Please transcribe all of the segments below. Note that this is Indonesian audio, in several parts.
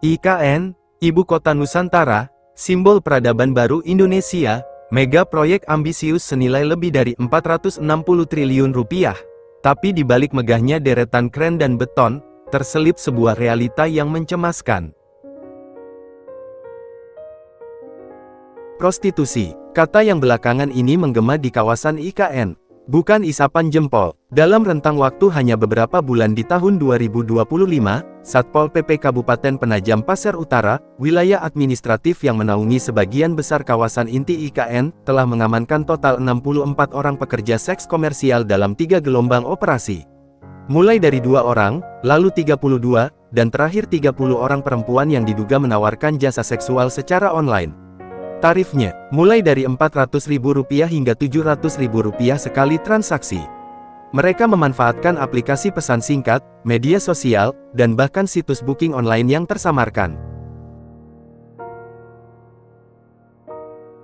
IKN, Ibu Kota Nusantara, simbol peradaban baru Indonesia, mega proyek ambisius senilai lebih dari 460 triliun rupiah. Tapi di balik megahnya deretan kren dan beton, terselip sebuah realita yang mencemaskan. Prostitusi, kata yang belakangan ini menggema di kawasan IKN. Bukan isapan jempol. Dalam rentang waktu hanya beberapa bulan di tahun 2025, Satpol PP Kabupaten Penajam Pasir Utara, wilayah administratif yang menaungi sebagian besar kawasan inti IKN, telah mengamankan total 64 orang pekerja seks komersial dalam 3 gelombang operasi. Mulai dari 2 orang, lalu 32, dan terakhir 30 orang perempuan yang diduga menawarkan jasa seksual secara online. Tarifnya, mulai dari Rp400.000 hingga Rp700.000 sekali transaksi. Mereka memanfaatkan aplikasi pesan singkat, media sosial, dan bahkan situs booking online yang tersamarkan.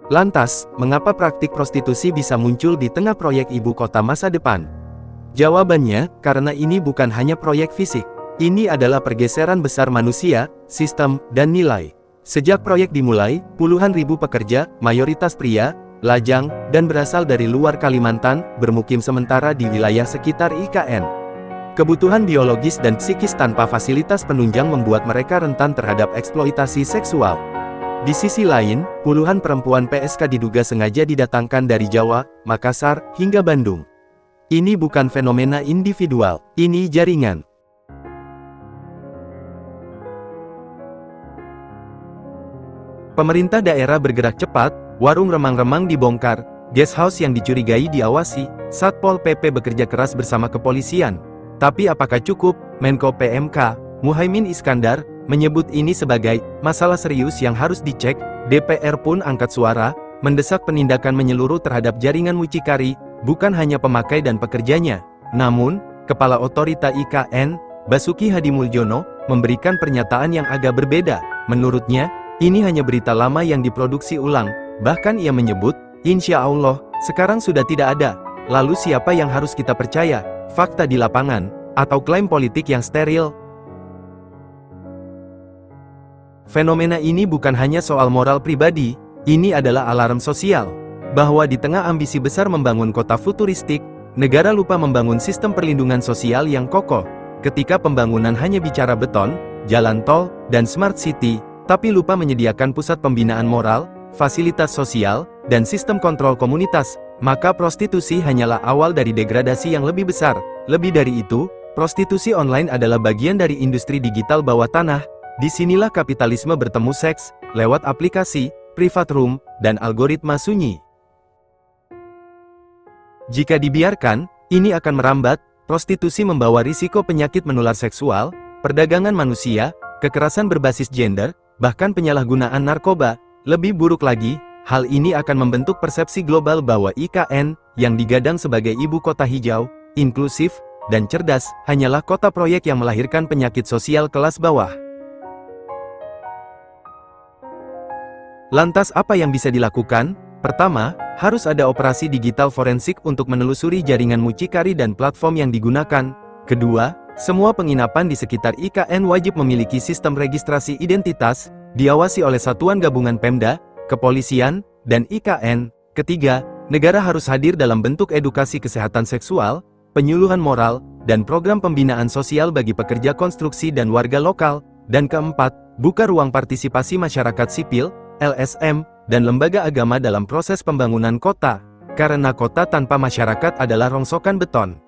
Lantas, mengapa praktik prostitusi bisa muncul di tengah proyek ibu kota masa depan? Jawabannya, karena ini bukan hanya proyek fisik. Ini adalah pergeseran besar manusia, sistem, dan nilai. Sejak proyek dimulai, puluhan ribu pekerja, mayoritas pria, lajang, dan berasal dari luar Kalimantan, bermukim sementara di wilayah sekitar IKN. Kebutuhan biologis dan psikis tanpa fasilitas penunjang membuat mereka rentan terhadap eksploitasi seksual. Di sisi lain, puluhan perempuan PSK diduga sengaja didatangkan dari Jawa, Makassar, hingga Bandung. Ini bukan fenomena individual, ini jaringan. Pemerintah daerah bergerak cepat, warung remang-remang dibongkar, guest house yang dicurigai diawasi, Satpol PP bekerja keras bersama kepolisian. Tapi apakah cukup? Menko PMK, Muhaimin Iskandar, menyebut ini sebagai masalah serius yang harus dicek. DPR pun angkat suara, mendesak penindakan menyeluruh terhadap jaringan mucikari, bukan hanya pemakai dan pekerjanya. Namun, Kepala Otorita IKN, Basuki Hadimuljono, memberikan pernyataan yang agak berbeda. Menurutnya, ini hanya berita lama yang diproduksi ulang. Bahkan ia menyebut, insya Allah, sekarang sudah tidak ada. Lalu siapa yang harus kita percaya? Fakta di lapangan, atau klaim politik yang steril? Fenomena ini bukan hanya soal moral pribadi, ini adalah alarm sosial. Bahwa di tengah ambisi besar membangun kota futuristik, negara lupa membangun sistem perlindungan sosial yang kokoh. Ketika pembangunan hanya bicara beton, jalan tol, dan smart city, tapi lupa menyediakan pusat pembinaan moral, fasilitas sosial, dan sistem kontrol komunitas, maka prostitusi hanyalah awal dari degradasi yang lebih besar. Lebih dari itu, prostitusi online adalah bagian dari industri digital bawah tanah. Disinilah kapitalisme bertemu seks, lewat aplikasi, private room, dan algoritma sunyi. Jika dibiarkan, ini akan merambat. Prostitusi membawa risiko penyakit menular seksual, perdagangan manusia, kekerasan berbasis gender, bahkan penyalahgunaan narkoba. Lebih buruk lagi, hal ini akan membentuk persepsi global bahwa IKN, yang digadang sebagai ibu kota hijau, inklusif, dan cerdas, hanyalah kota proyek yang melahirkan penyakit sosial kelas bawah. Lantas apa yang bisa dilakukan? Pertama, harus ada operasi digital forensik untuk menelusuri jaringan mucikari dan platform yang digunakan. Kedua, semua penginapan di sekitar IKN wajib memiliki sistem registrasi identitas, diawasi oleh Satuan Gabungan Pemda, Kepolisian, dan IKN. Ketiga, negara harus hadir dalam bentuk edukasi kesehatan seksual, penyuluhan moral, dan program pembinaan sosial bagi pekerja konstruksi dan warga lokal. Dan keempat, buka ruang partisipasi masyarakat sipil, LSM, dan lembaga agama dalam proses pembangunan kota. Karena kota tanpa masyarakat adalah rongsokan beton.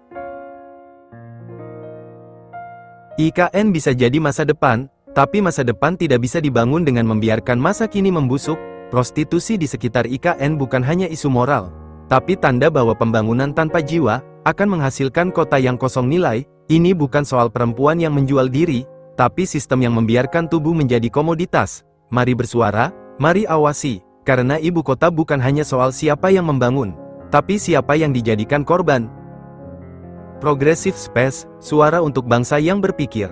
IKN bisa jadi masa depan, tapi masa depan tidak bisa dibangun dengan membiarkan masa kini membusuk. Prostitusi di sekitar IKN bukan hanya isu moral, tapi tanda bahwa pembangunan tanpa jiwa akan menghasilkan kota yang kosong nilai. Ini bukan soal perempuan yang menjual diri, tapi sistem yang membiarkan tubuh menjadi komoditas. Mari bersuara, mari awasi, karena ibu kota bukan hanya soal siapa yang membangun, tapi siapa yang dijadikan korban. Progressive Space, suara untuk bangsa yang berpikir.